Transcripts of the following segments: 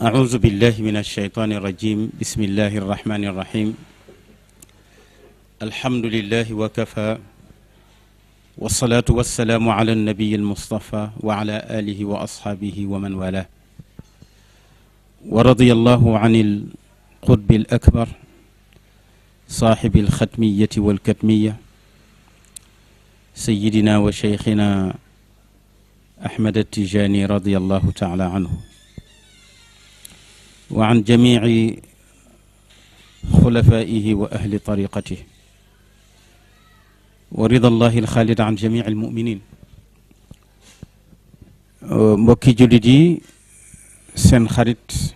أعوذ بالله من الشيطان الرجيم. بسم الله الرحمن الرحيم. الحمد لله وكفى، والصلاة والسلام على النبي المصطفى وعلى آله وأصحابه ومن والاه. ورضي الله عن القطب الأكبر صاحب الختمية والكتمية سيدنا وشيخنا أحمد التجاني رضي الله تعالى عنه، وعن جميع خلفائه وأهل طريقته، ورضا الله الخالد عن جميع المؤمنين. mbokki jullit yi, seen xarit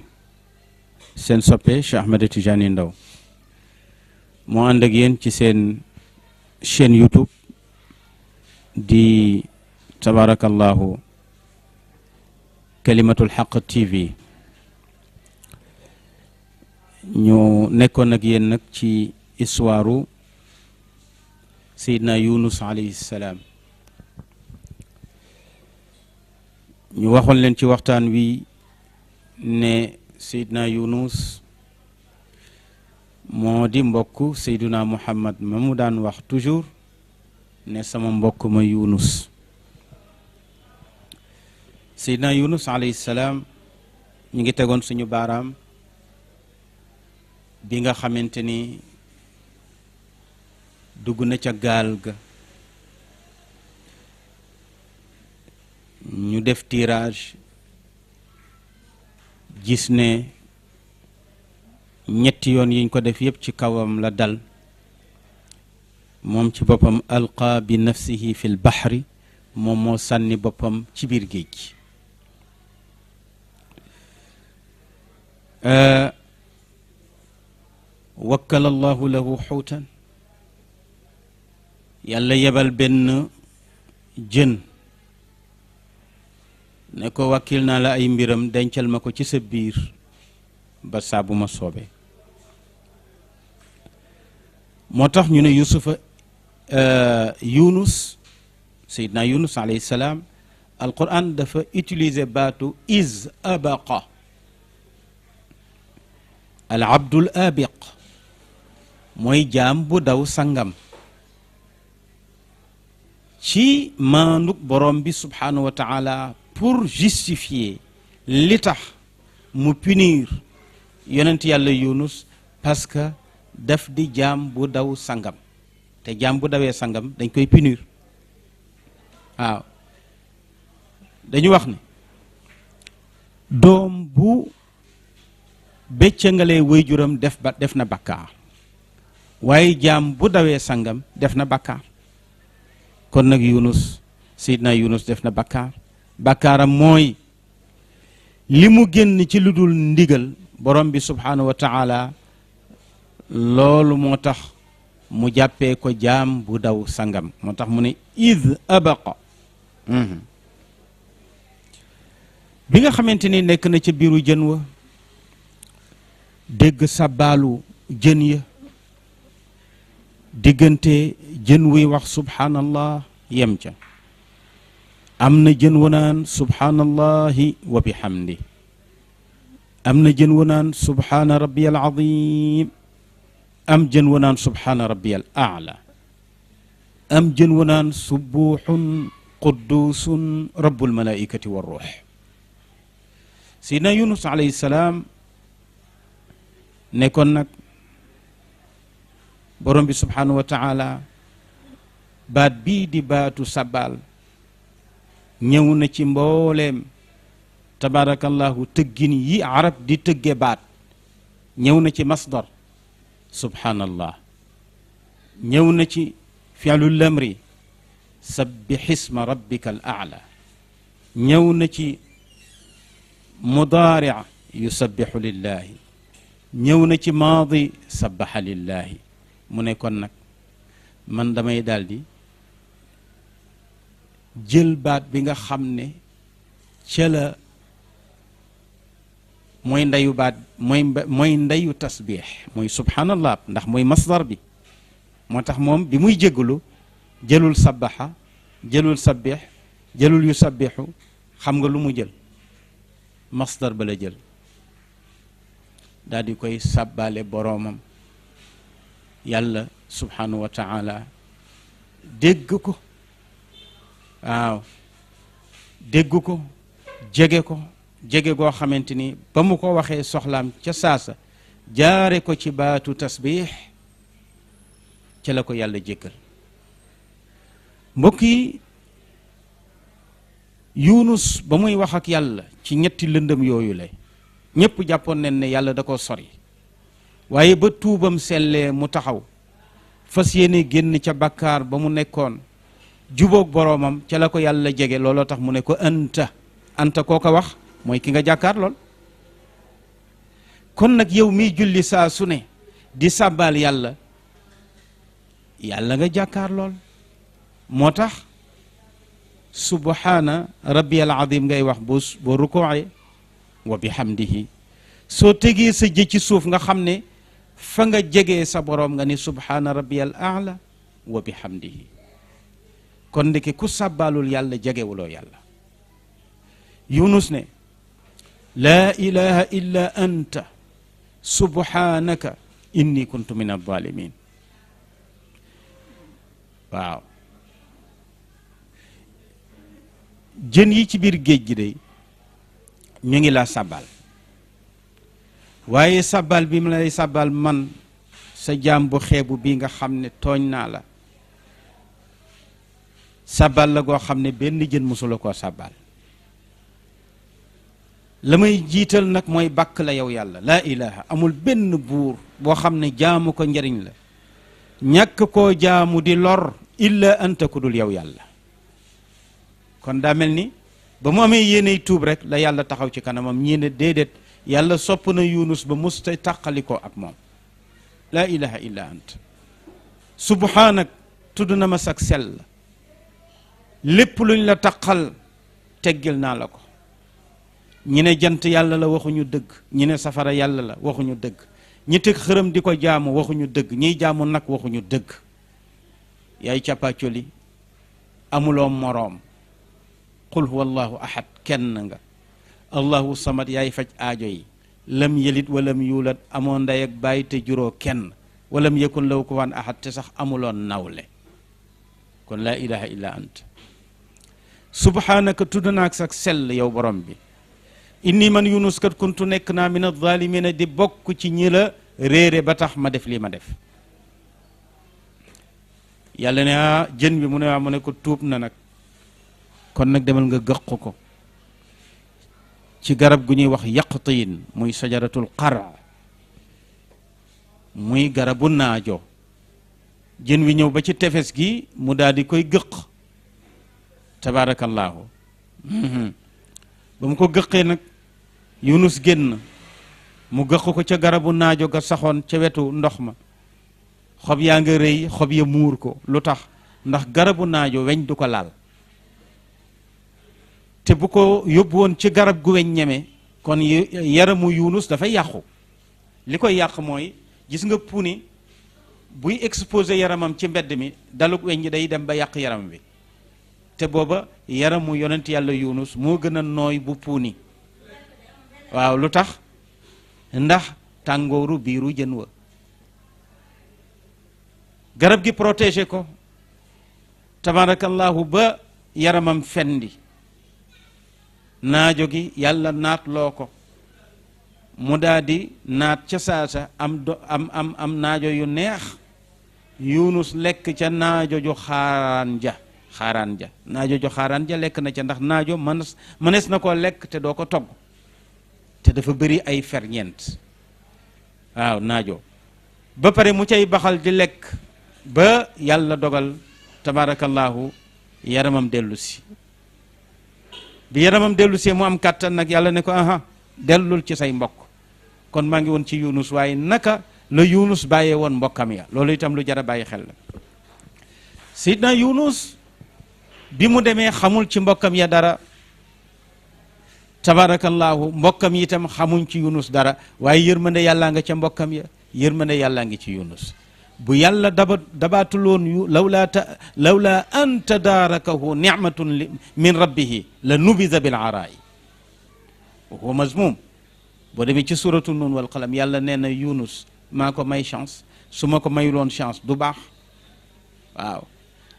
seen soppe Cheikh Ahmed Tidiane Ndao moo ànd ak yéen ci seen chaîne YouTube di tabarakallahu kalimatul haq TV. ñu nekkoon ak yéen nag ci histoire Seydina Yunus alayhi salaam. ñu waxoon leen ci waxtaan wi ne Seydina Yunus moo di mbokk Seydina Muhammad ma mu daan wax toujours ne sama mbokk ma Yunus. Seydina Yunus alayhi salaam ñu ngi tegoon suñu baaraam bi nga xamante ni dugg na ca gaal ga, ñu def tirage gis ne ñetti yoon yiñ ko def yépp ci kawam la dal. moom ci boppam alqa bi nafsihi fi l bahri, moom moo sànni boppam ci biir géej. wakkala allahu lahu xuutan, yàlla yebal benn jën ne ko wakkil naa la ay mbiram, dencal ma ko ci sa biir ba saa bu ma soobee. moo tax ñu ne yusufa Yunus, Seydina Yunus alayhi salaam, alquran dafa utiliser baatu iz abaqa, al abdul abiq, mooy jaam bu daw sangam. ci maanduk borom bi subhanahu wa taala pour justifier li tax mu punir yonent yàlla Yunus, parce que daf di jaam bu daw sangam, te jaam bu dawee sangam dañ koy punir. waaw dañu wax ne doom bu béccangalee waajuram def na bakkaar, waaye jaam bu dawee sangam def na bakkaar. kon nag Yunus, Seydina Yunus def na bakkaar. bakkaaram mooy li mu génn ci lu dul ndigal borom bi subhanahu wa taala, loolu moo tax mu jàppee ko jaam bu daw sangam. moo tax mu ne id abaqa. bi nga xamante ni nekk na ca biiru jën wa, dégg sabaalu jën ya, diggante jën wuy wax subhanallah yem ca, am na jën wu naan subhanallahi wa bihamdi, am na jën wu naan subhana rabbiyal azim, am jën wu naan subhana rabbiyal aala, am jën wu naan subuhun quddusun rabbul malaikati war ruux. Seydina Yunus alayhi salaam nekkoon nag borom bi subhanahu wa taala baat bii di baatu sabal ñëw na ci mbooleem tabarakallahu tëggin yi arab di tëgge baat. ñëw na ci masdar subhanallah, ñëw na ci fi'lul lamri sabbih isma rabbika al a'la, ñëw na ci mudaari' yusabbihu lillahi, ñëw na ci maadi sabbaha lillahi. mu ne kon nag man damay daldi jël baat bi nga xam ne ca la mooy ndeyu baat mooy ndeyu tasbix, mooy subhanallah, ndax mooy masdar bi. moo tax moom bi muy jéggalu jëlul sabbaxa, jëlul sabbix, jëlul yusabbixu. xam nga lu mu jël? masdar ba la jël daal di koy sàbbaale boroomam. yàlla subhanahu wa taala dégg ko, waaw dégg ko, jege ko, jege goo xamante ni ba mu ko waxee soxlaam ca saasa jaare ko ci baatu tasbiix ca la ko yàlla jéggal. mbokk yi, Yunus ba muy wax ak yàlla ci ñetti lëndëm yooyu la ñépp jàppoon nañ ne yàlla da ko sori, waaye ba tuubam sellee mu taxaw fas yéene génn ca bakkaar ba mu nekkoon jubóog boroomam ca la ko yàlla jege. looloo tax mu ne ko anta koo ko wax mooy ki nga jàkkaar lool. kon nag yow miy julli saa su ne di sàbbaal yàlla nga jàkkaar lool. moo tax subhaana rabbiyal azim ngay wax boo rukooee wa bihamdihi. soo tegee sa jë ci suuf nga xam ne fa nga jegee sa boroom nga ni subhaana rabbiyal aala wa bihamdihi. kon ndeke ku sàbbaalul yàlla jegewuloo yàlla. Yunus ne laa ilaha illa anta subhanaka inni kuntu min alzalimin. waaw jën yi ci biir géej gi de ñu ngi laa sàbbaal, waaye sàbbaal bi mu lay sàbbaal man sa jaam bu xeebu bi nga xam ne tooñ naa la, sàbbaal la goo xam ne benn jën mësula koo sàbbaal. la may jiital nag mooy bàkk la yow yàlla. laa ilaha, amul benn buur boo xam ne jaamu ko njariñ la, ñàkk koo jaamu di lor, illa anta ku dul yow yàlla. kon daa mel ni ba mu amee yéeney tuub rek la yàlla taxaw ci kanamam. ñii ne déedéet, yàlla sopp na Yunus ba musta tàqalikoo ak moom. laa ilaha illa anta subhanak, tudd na ma sak sell, lépp luñ la taqal teggil naa la ko. ñi ne jant yàlla la waxuñu dëgg, ñi ne safara yàlla la waxuñu dëgg, ñi teg xërëm di ko jaamu waxuñu dëgg, ñiy jaamu nag waxuñu dëgg. yaay càppaacoli, amuloo moroom. qul huwa allahu ahad, kenn nga. allahu samad, yaay faj aajo yi. lam yelit walam yuulat, amoo ndey ak baay te juróo kenn. walam yakun lahu kufuwan ahad, te sax amuloon nawle. kon laa ilaha illa ant subhanaka, tudd naak sax sell yow borom bi. inni man Yunus kat kuntu nekk naa min adh-dhalimina, di bokk ci ñi la réere ba tax ma def lii ma def. yàlla ne jën bi mu ne ko tuub na nag, kon nag demal nga gëq ko ci garab gu ñuy wax yaqtiin, muy sajaratul qara, muy garabu naajo. jën wi ñëw ba ci tefes gi mu daal di koy gëq. tabaarakallaahu. ba mu ko gëqee nag Yunus génn, mu gëq ko ca garabu naajo ga saxoon ca wetu ndox ma. xob yaa nga rëy, xob ya muur ko. lu tax? ndax garabu naajo weñ du ko laal, te bu ko yóbbu woon ci garab gu weñ ñeme kon yaramu Yunus dafay yàqu. li koy yàq mooy, gis nga puni buy exposé yaramam ci mbedd mi, daluk weñ ñi day dem ba yàq yaram wi. te booba yaramu yonent yàlla Yunus moo gën a nooy bu puuni. waaw lu tax? ndax tàngooru biiru jën wa. garab gi protégé ko tabarakallahu ba yaramam fendi. naajo gi yàlla naat loo ko mu daal di naat ca saasa am naajo yu neex. Yunus lekk ca naajo ju xaaraan ja naajo ju xaaraan ja lekk na ca, ndax naajo mënees na koo lekk te doo ko togg, te dafa bëri ay ferñeent. waaw naajo ba pare mu cay baxal di lekk ba yàlla dogal tabarakallahu yaramam dellu si. bi yaramam dellu see mu am kàttan nag, yàlla ne ko dellul ci say mbokk. kon maa ngi woon ci Yunus, waaye naka la Yunus bàyyee woon mbokkam ya, loolu itam lu jar a bàyyi xel la. Seydina Yunus bi mu demee xamul ci mbokkam ya dara, tabarakallahu mbokkam yi itam xamuñ ci Yunus dara, waaye yërmande yàllaa nga ca mbokkam ya, yërmande yàllaa ngi ci Yunus. bu yàlla dabaatuloon lawla an tadaarakahu nicmatun min rabbihi la nubida bil araa'i wa huwa mazmum. boo demee ci suratu nun wal qalam yàlla nee na Yunus maa ko may chance su ma ko mayuloon chance du baax waaw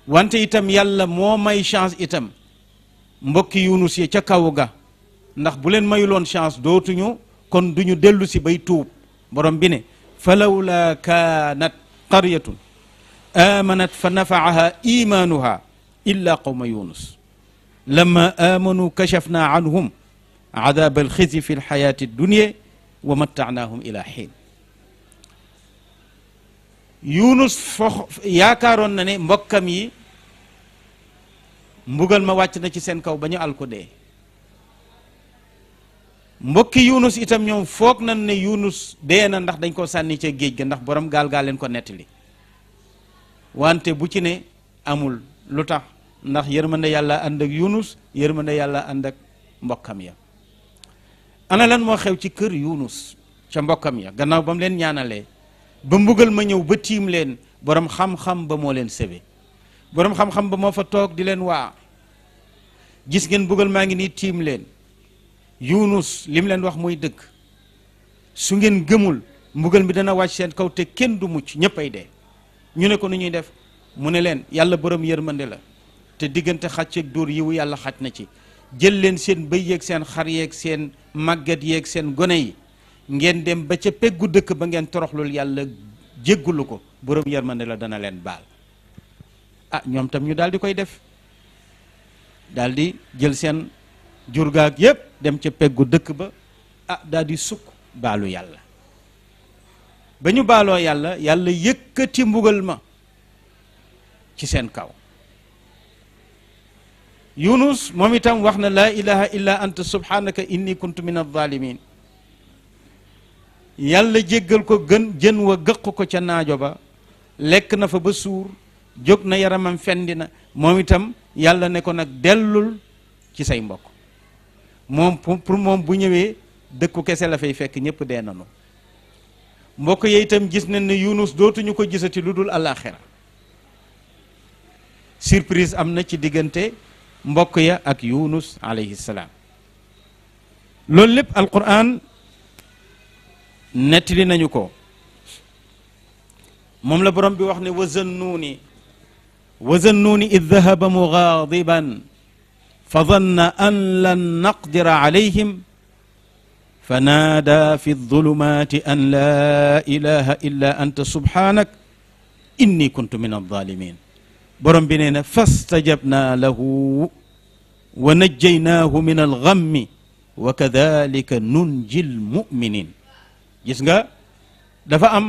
wante itam yàlla moo may chance itam mbokki Yunus yi ca kaw ga ndax bu leen mayuloon chance dootuñu kon duñu dellu si bay tuub borom bi ne falawla kaanat qaryatun amanat fa nafaaha imanuha illa qawma Yunus lama amanu kashafna anhum adab alxizi fi lxayati dunia wa mattaanaahum ila xiin Yunus yaakaaroon na ne mbokkam yi mbugal ma wàcc na ci seen kaw ba ñu al ko dee mbokki Yunus itam ñoom foog nañ ne Yunus dee na ndax dañ ko sànni ca géej ga ndax borom gaal gaa leen ko nettali wante bu ci ne amul lu tax ndax yërmande yàlla ànd ak Yunus yërmande yàlla ànd ak mbokkam ya ana lan moo xew ci kër Yunus ca mbokkam ya gannaaw ba mu leen ñaanalee ba mbugal ma ñëw ba tiim leen borom xam-xam ba moo leen sebe borom xam-xam ba moo fa toog di leen waa gis ngeen mbugal maa ngi nii tiim leen Yunus li mu leen wax mooy dëgg su ngeen gëmul mbugal mi dana wàcc seen kaw te kenn du mucc ñëpp ay dee ñu ne ko nu ñuy def mu ne leen yàlla borom yërmande la te diggante xàcc ak dóor yiwu yàlla xaj na ci jël leen seen bëy yeeg seen xar yeeg seen màggat yeeg seen gone yi ngeen dem ba ca peggu dëkk ba ngeen toroxlul yàlla jéggulu ko borom yërmande la dana leen baal ah ñoom tam ñu daal di koy def daal di jël seen jurgaag yépp dem ca peggu dëkk ba ah daal di sukk baalu yàlla ba ñu baaloo yàlla yàlla yëkkati mbugal ma ci seen kaw Yunus moom itam wax na laa ilaha illa anta subhanaka inni kuntu min adh-dhalimin yàlla jéggal ko jën wa gëq ko ca naajo ba lekk na fa ba suur jóg na yaramam fendi na moom itam yàlla ne ko nag dellul ci say mbokk moom pour moom bu ñëwee dëkku kese la fay fekk ñëpp dee nanu mbokk yi itam gis nañ ne Yunus dootuñu ko gisati lu dul àllaaxira surprise am na ci diggante mbokk ya ak Yunus alayhi salaam loolu lépp alquran nettali nañu ko moom la borom bi wax ne wa zannuuni id dahaba mugaadiban fa danna an lan naqdira alayhim fa naada fi dhulumaati an laa ilaha illa anta subhanak inni kuntu min adh-dhalimin borom bi nee na fastajabna lahu wa najjaynaahu min algammi wa kadhalika nunji lmuminin gis nga dafa am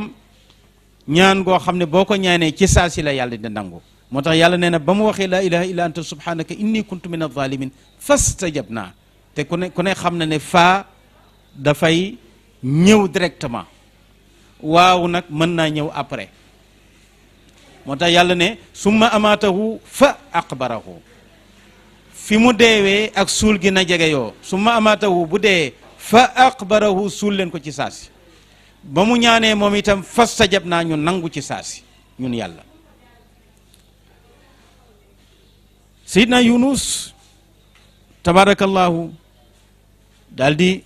ñaan goo xam ne boo ko ñaanee ci saa si la yàlla di nangu moo tax yàlla nee na ba mu waxee laa ilaha illa anta subhanaka inni kuntu min adh-dhalimin fastajabna te ku ne xam na ne faa dafay ñëw directement waaw nag mën naa ñëw après moo tax yàlla ne summa amaatahu fa aqbarahu fi mu deewee ak suul gi na jege yoo summa amaatahu bu dee fa aqbarahu suul leen ko ci saasi ba mu ñaanee moom itam fastajab naa ñu nangu ci saasi ñun yàlla Seydina Yunus tabarakallahu daal di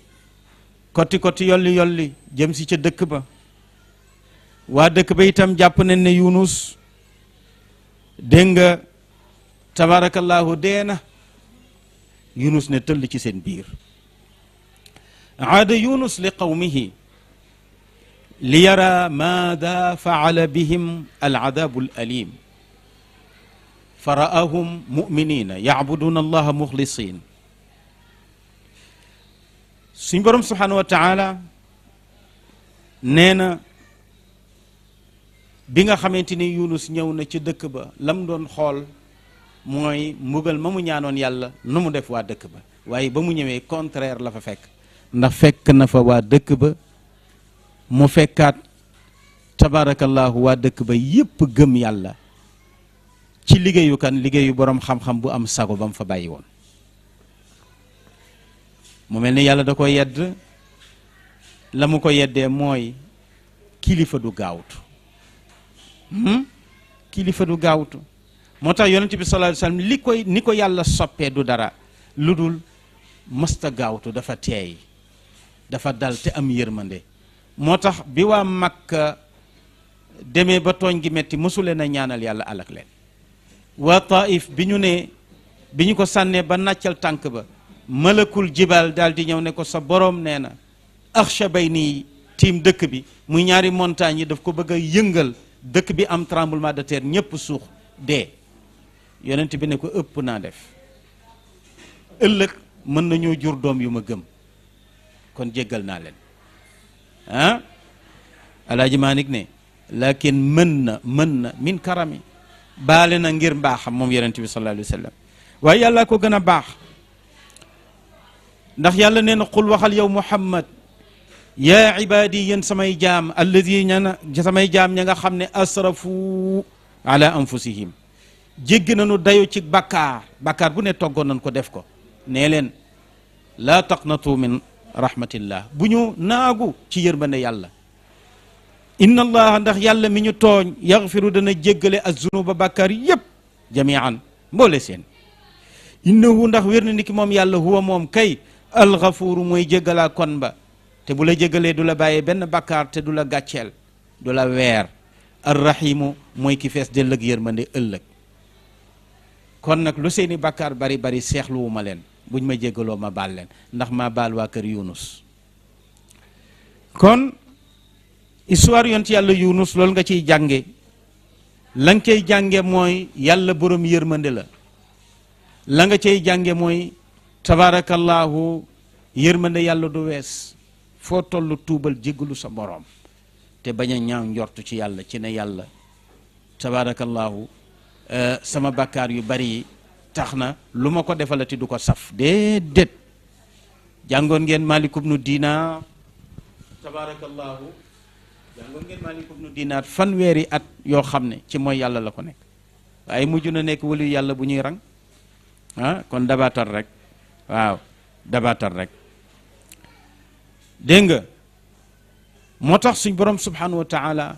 kotti yolli jëm si ca dëkk ba waa dëkk ba itam jàpp nañ ne Yunus dégg nga tabarakallahu dee na Yunus ne tëll ci seen biir aada Yunus li qawmihi li yara maada faala bihim aladabu alalim fa raahum muminina yacbuduna allaha muxlisin suñ borom subhanahu wa taala nee na bi nga xamante ni Yunus ñëw na ci dëkk ba lam doon xool mooy mbugal ma mu ñaanoon yàlla nu mu def waa dëkk ba waaye ba mu ñëwee contraire la fa fekk ndax fekk na fa waa dëkk ba mu fekkaat tabarakallahu waa dëkk ba yépp gëm yàlla ci liggéeyu liggéeyu boroom xam-xam bu am sago ba mu fa bàyyi woon mu mel ni yàlla da ko yedd la mu ko yeddee mooy kilifa du gaawtu kilifa du gaawtu moo tax yonent bi sallallahu alayhi wasallam ni ko yàlla soppee du dara lu dul mësta gaawtu dafa teey dafa dal te am yërmande moo tax bi waa Makka demee ba tooñ gi metti mësuleen a ñaanal yàlla alak leen waa Taif bi ñu ko sànnee ba nàccal tànk ba malakul jibal daal di ñëw ne ko sa boroom nee na axsha bay nii tiim dëkk bi muy ñaari montagnes yi daf ko bëgg a yëngal dëkk bi am tremblement de terre ñépp suux dee yonent bi ne ko ëpp naa def ëllëg mën nañoo jur doom yu ma gëm kon jéggal naa leen ah alaaji Maalik ne lakin mën na min karami baale na ngir mbaaxam moom yonent bi sallallahu alayhi wa sallam waaye yàlla ko gën a baax ndax yàlla nee na qul waxal yow Muhammad yaa ibaadi yéen samay jaam alladina samay jaam ña nga xam ne asrafu ala anfusihim jéggi nañu dayo ci bakkaar bu ne toggoon nañ ko def ko nee leen laa taqnatu min rahmatillah bu ñu naagu ci yërmande yàlla inna allaha ndax yàlla mi ñu tooñ yaxfiru dana jéggale azunuba bakkaar yépp jamian mboole seen innahu ndax wér na ni ki moom yàlla huwa moom kay alxafuuru mooy jéggalaa kon ba te bu la jéggalee du la bàyyee benn bakkaar te du la gàcceel du la weer arrahimu mooy ki fees dell ak yërmande ëllëg kon nag lu seeni bakkaar bari bari seexluwuma leen buñ ma jéggaloo ma baal leen ndax ma baal waa kër Yunus kon histoire yonent yàlla Yunus loolu nga ciy jànge la nga cay jànge mooy yàlla borom yërmande la nga cay jànge mooy tabarakallahu yërmande yàlla du wees foo tollu tuubal jéggalu sa borom te bañ a ñaaw njortu ci yàlla ci ne yàlla tabarakallahu sama bakkaar yu bari yi tax na lu ma ko defalati du ko saf déedéet jàngoon ngeen Maalik ibnu Dinaar tabarakallahu jàngoon ngeen Maalik ibnu Dinaar fanweeri at yoo xam ne ci mooy yàlla la ko nekk waaye mujj na nekk waliyu yàlla bu ñuy rang kon dabaatal rek waaw dabaatal rek dégg nga moo tax suñ borom subhanahu wa taala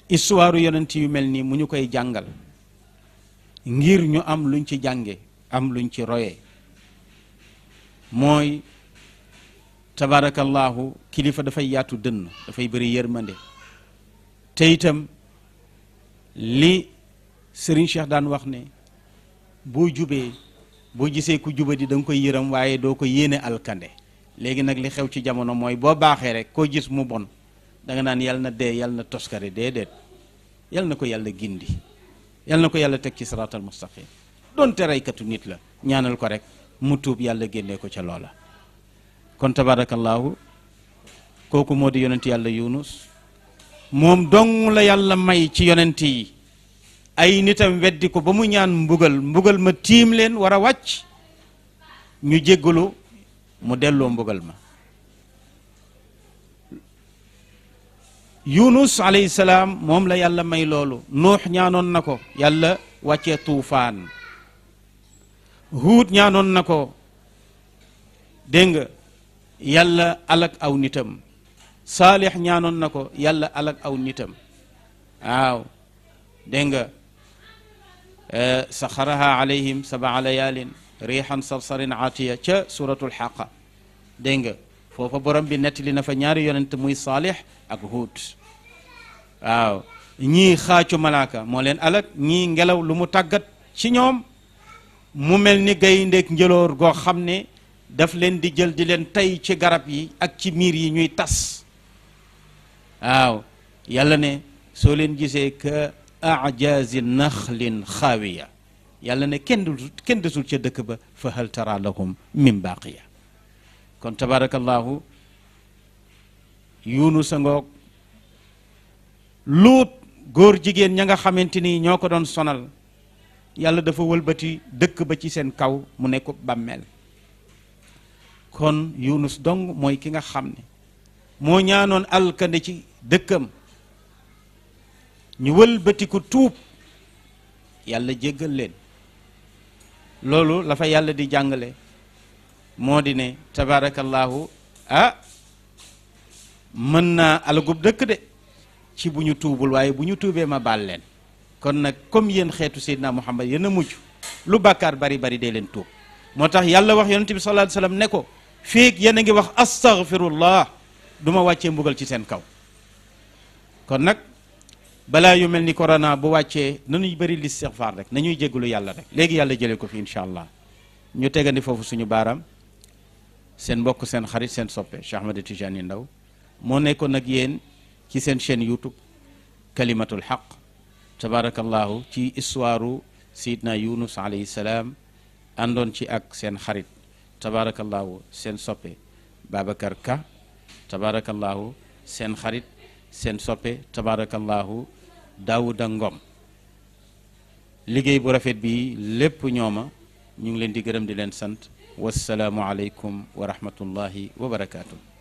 histoire yonent yu mel nii mu ñu koy jàngal ngir ñu am luñ ci jànge am luñ ci roye mooy tabarakallahu kilifa dafay yaatu dënn dafay bëri yërmande te itam li Serigne Cheikh daan wax ne boo jubee boo gisee ku jubadi da nga koy yërëm waaye doo ko yéene alkande léegi nag li xew ci jamono mooy boo baaxee rek koo gis mu bon da nga naan yàlla na dee yàlla na toskare déedéet yàlla na ko yàlla gindi yàlla na ko yàlla teg ci siraatal mustaqim doonte reykatu nit la ñaanal ko rek mu tuub yàlla génnee ko ca loola kon tabarakallahu kooku moo di yonent yàlla Yunus moom dong la yàlla may ci yonent yi ay nitam weddi ko ba mu ñaan mbugal ma tiim leen war a wàcc ñu jéggalu mu delloo mbugal ma Yunus alayhi salaam moom la yàlla may loolu Nuux ñaanoon na ko yàlla wàccee tuufaan Huud ñaanoon na ko dégg nga yàlla alak aw nitam Saalix ñaanoon na ko yàlla alak aw nitam waaw dégg nga saxaraha alayhim sabaa layaalin riixan sarsarin aatiya ca suratul xaqa dégg nga foofa borom bi nettali na fa ñaari yonent muy Saalix ak Huud waaw ñii xaacu malaaka moo leen alak ñii ngelaw lu mu tàggat ci ñoom mu mel ni gayndeek njëloor goo xam ne daf leen di jël di leen tey ci garab yi ak ci miir yi ñuy tas waaw yàlla ne soo leen gisee ka ajazi naxlin xaawiya yàlla ne kenn desul ca dëkk ba fa hal tara lahum min baqiya kon tabarakallahu Yunus a ngoog Luut góor jigéen ña nga xamante ni ñoo ko doon sonal yàlla dafa wëlbati dëkk ba ci seen kaw mu nekk bàmmeel kon Yunus dong mooy ki nga xam ne moo ñaanoon alkande ci dëkkam ñu wëlbati ko tuub yàlla jéggal leen loolu la fa yàlla di jàngale moo di ne tabarakallahu mën naa alagub dëkk de ci bu ñu tuubul waaye bu ñu tuubee ma baal leen kon nag comme yéen xeetu Seydina Muhammad yéen a mujj lu bàkkaar bari bari dee leen tuub moo tax yàlla wax yonent bi sallallahu alayhi wasallam ne ko feek yéen a ngi wax astaghfirullah du ma wàccee mbugal ci seen kaw. kon nag balaa yu mel ni corona bu wàccee nañuy bëri l'istighfar rek nañuy jégalu yàlla rek léegi yàlla jëlee ko fi incha allah. ñu tegandi foofu suñu baaraam seen mbokk seen xarit seen soppe Cheikh Ahmed Tidiane Ndao moo nekkoon nag yéen ci seen chaîne YouTube kalimatul haq tabarakallahu ci histoire Seydina Yunus alayhi salaam àndoon ci ak seen xarit tabarakallahu seen soppe Babacar Ka tabarakallahu seen xarit seen soppe tabarakallahu Daouda Ngom liggéey bu rafet bi lépp ñooma ñu ngi leen di gërëm di leen sant wassalaamu aleykum wa rahmatullahi wa barakaatu.